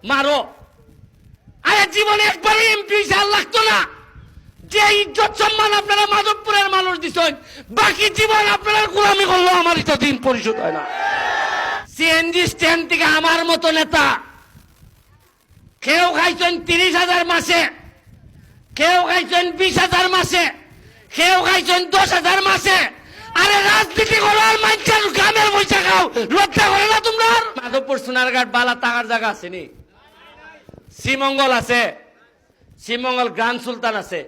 মারো। আরে জীবনে একবারই এমপি হিসাব লাগতো না। যে ইজ্জত সম্মান আপনারা মাধবপুরের মানুষ দিচ্ছেন, বাকি জীবন আপনারা গোলামি করলো, আমারই তো দিন পরিশোধ হয় না। সিএনজি স্ট্যান্ড থেকে আমার মতো নেতা কেউ খাইছেন 30,000 মাসে, কেউ খাইছেন 20,000 মাসে, কেউ খাইছেন 10,000 মাসে। আরে রাজনীতি করার মানুষের গ্রামের পয়সা খাও, লজ্জা করে না তোমরা? মাধবপুর সোনারঘাট বালা টাকার জায়গা আছে নি? শ্রীমঙ্গল আছে, শ্রীমঙ্গল গ্রান্ড সুলতান আছে,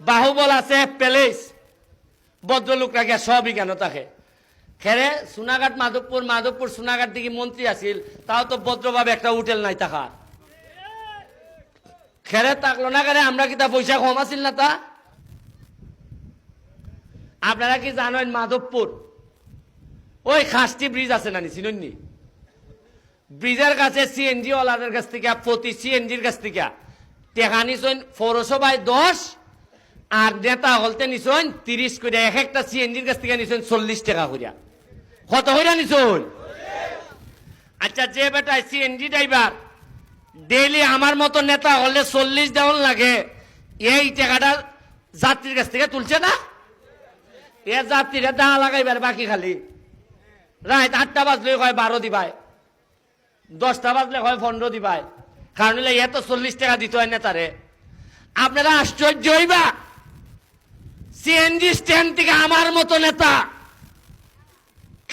বাহুবল আছে, প্যালেস। ভদ্রলোকরা গিয়া সবই কেন থাকে খেরে সোনাঘাট মাধবপুর, মাধবপুর সোনাঘাট দিকে মন্ত্রী আছিল, তাও তো ভদ্রভাবে একটা হোটেল নাই থাকার। খেরে থাকলো না কেন? আমরা কি তা পয়সা কম আছিল না? তা আপনারা কি জানেন মাধবপুর ওই খাসটি ব্রিজ আছে না, চিনুননি? ব্রিজের কাছে সিএনজি ওয়ালাদের কাছ থেকে প্রতি সিএনজির কাছ থেকে টেকা নিছেন পৌরসভায় 10, আর নেতা হলতে নিছেন 30 করে। এক একটা সিএনজির কাছ থেকে নিছেন 40 টাকা করিয়া। কত করিয়া নিছেন? আচ্ছা, যে বেটা সিএনজি ড্রাইভার ডেইলি আমার মতো নেতা হলে 40 দেওয়ান লাগে, এই টাকাটা যাত্রীর কাছ থেকে তুলছে না? এ যাত্রীরা দাঁড়া লাগাইবার বাকি খালি রাত 8টা বাজলে হয় 12 দিবায়, 10টা বাজলে হয় 15 দিবায়। কারণ হলে এত 40 টাকা দিতে হয় নেতারে। আপনারা আশ্চর্য হইবা, সিএনজি স্ট্যান্ড থেকে আমার মতো নেতা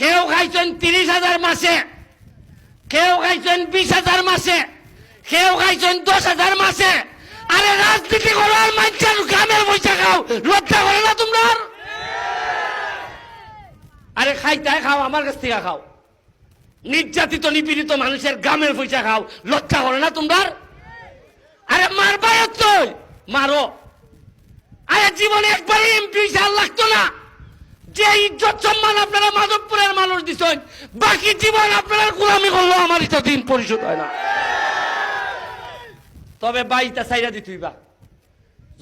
কেউ খাইছেন 30,000 মাসে, কেউ খাইছেন 20,000 মাসে, কেউ খাইছেন 10,000 মাসে। আরে রাজনীতি করার মানুষের গ্রামের পয়সা খাও, লজ্জা করে না তোমরা? আরে খাইতে খাও, আমার কাছ থেকে খাও। নির্যাতিত নিপীড়িত মানুষের গ্রামের পয়সা খাও, লজ্জা করে না তোমরা? আরে মারবা তো মারো। আরে জীবনে একবারই এমপি হিসাব লাগতো না। যে ইজ্জত সম্মান আপনারা মাধবপুরের মানুষ দিচ্ছেন, বাকি জীবন আপনারা গোলামি করলো, আমারই তো দিন পরিশোধ হয় না। তবে বাইটা সাইরা দিতুইবা,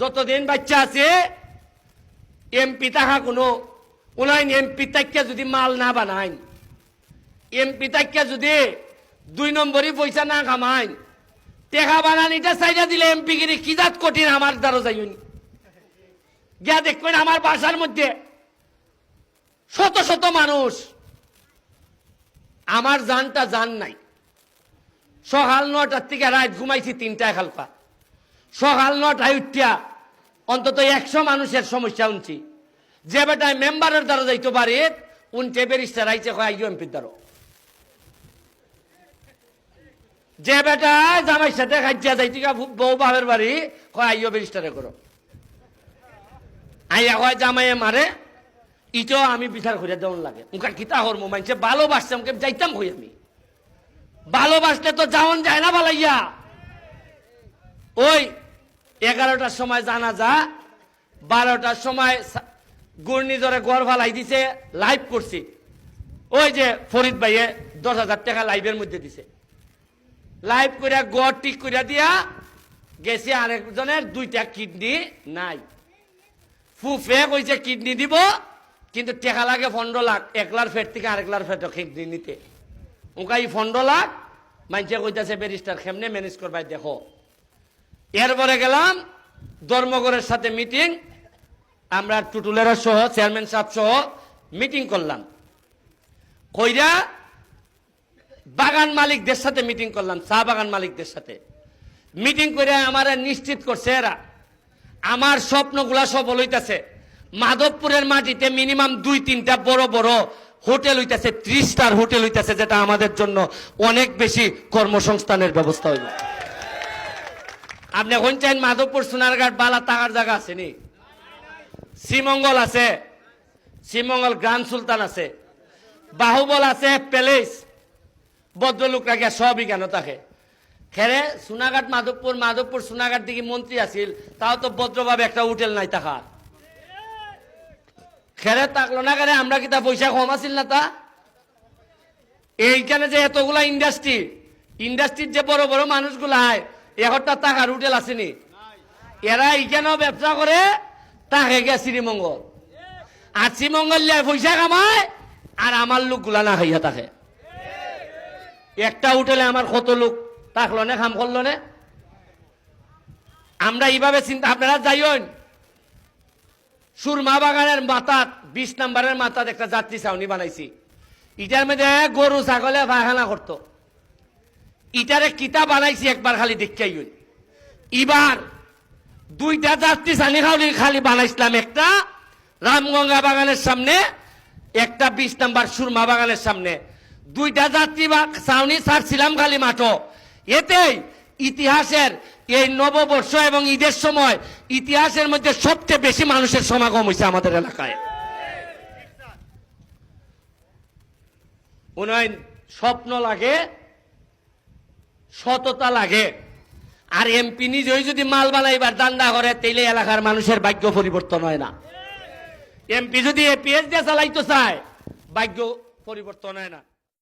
যতদিন বাচ্চা আছে এমপি তাহা কোনো উনাইন। এমপি তাইকা যদি মাল না বানাইন, এমপি তাইকা যদি 2 নম্বরই পয়সা না কামাইন, টেকা বানানিটা সাইডা দিলে এমপি গিরি কি জাত কঠিন আমার দ্বারা যাইনি। গিয়া দেখবেন আমার বাসার মধ্যে শত শত মানুষ, আমার জানটা জান নাই। সকাল 9টার থেকে রাত ঘুমাইছি 3টায় খালপা। সকাল 9টায় উঠিয়া অন্তত 100 মানুষের সমস্যা শুনছি। যে বেটায় মেম্বারের দ্বারা যাইতে পারে উনটে ব্যারিস্টার আইছে কয় আইও এমপির দ্বারা। যে বেটা জামাই সাথে খাইয়া যাইতে বউ বাপের বাড়ি কয় আইও ব্যারিস্টারে করো। আইয়া কয় জামাইয়ে মারে, ইটো আমি বিচার করে দেওয়ান লাগে। উনকা কিতা হর মানছে ভালোবাসছে, আমাকে যাইতাম হই। আমি ভালোবাসলে তো যাওন যায় না বালাইয়া। ওই 11টার সময় জানাজা, 12টার সময় ঘূর্ণিঝড়ে গড় ফালাই দিছে, লাইভ করছি। ওই যে ফরিদ ভাইয়ে 10,000 টাকা লাইভের মধ্যে দিছে। লাইভ করে গড় ঠিক করে দিয়া গেছে। আরেকজনের 2টা কিডনি নাই। ফুফে কইছে কিডনি দিব, কিন্তু টাকা লাগে 15 লাখ। 1 লাখ ফেট থেকে আরেক লাখ ফেট কিডনি নিতে। ওকাই 15 লাখ মানছে কইতাছে ব্যারিস্টার কেমনে ম্যানেজ করবাই দেখো। এরপরে গেলাম ধর্মগড়ের সাথে মিটিং, আমরা টুটুলেরা সহ চেয়ারম্যান সাহেব সহ মিটিং করলাম। কইরা বাগান মালিকদের সাথে মিটিং করলাম, চা বাগান মালিকদের সাথে মিটিং করে আমার নিশ্চিত করছে এরা আমার স্বপ্নগুলা সফল হইতাছে। মাধবপুরের মাটিতে মিনিমাম 2-3টা বড় বড় হোটেল হইতাছে, 3 স্টার হোটেল হইতাছে, যেটা আমাদের জন্য অনেক বেশি কর্মসংস্থানের ব্যবস্থা হইল। আপনি এখন চাইন মাধবপুর সোনারঘাট বালা টাকার জায়গা আছে নি? শ্রীমঙ্গল আছে, শ্রীমঙ্গল গ্রান্ড সুলতান আছে, বাহুবল আছে, প্যালেস। ভদ্রলোকরা গিয়া সবই কেন থাকে খেরে সোনাঘাট মাধবপুর, মাধবপুর সোনাঘাট দিকে মন্ত্রী আছিল, তাও তো ভদ্রভাবে একটা হোটেল নাই থাকার। খেরে থাকলো না কেন? আমরা কি তা পয়সা কম আছিল না? তা এইখানে যে এতগুলা ইন্ডাস্ট্রি, ইন্ডাস্ট্রির যে বড় বড় মানুষগুলা একটা টাকার হোটেল আসেনি। এরা এইখানেও ব্যবসা করে, তাকে গিয়া শ্রীমঙ্গল। আর শ্রীমঙ্গল পয়সা কামায়, আর আমার লোকগুলা না খাইয়া থাকে। একটা হোটেলে আমার কত লোক তাকলো নে কাম করলো নে আমরা এইভাবে চিন্তা আপনারা যাইন সুরমা বাগানের মাথাত 20 নম্বরের মাথাত একটা যাত্রী ছাউনি বানাইছি ইটার মধ্যে গরু ছাগলে পায়খানা করতো ইটারে কিতা বানাইছি একবার খালি দেখাই এবার 2টা যাত্রী ছাউনি খালি বানাইছিলাম একটা রামগঙ্গা বাগানের সামনে একটা 20 নম্বর সুরমা বাগানের সামনে 2টা যাত্রী ছাউনি ছাড়ছিলাম খালি মাঠো এতেই ইতিহাসের এই নববর্ষ এবং ঈদের সময় ইতিহাসের মধ্যে সবচেয়ে বেশি মানুষের সমাগম হয়েছে আমাদের এলাকায় উন্নয়ন স্বপ্ন লাগে সততা লাগে আর এমপি নিজেই যদি মাল বানাইবার দান্দা করে তাইলে এলাকার মানুষের ভাগ্য পরিবর্তন হয় না এমপি যদি এপিএস দিয়ে চালাইতে চায় ভাগ্য পরিবর্তন হয় না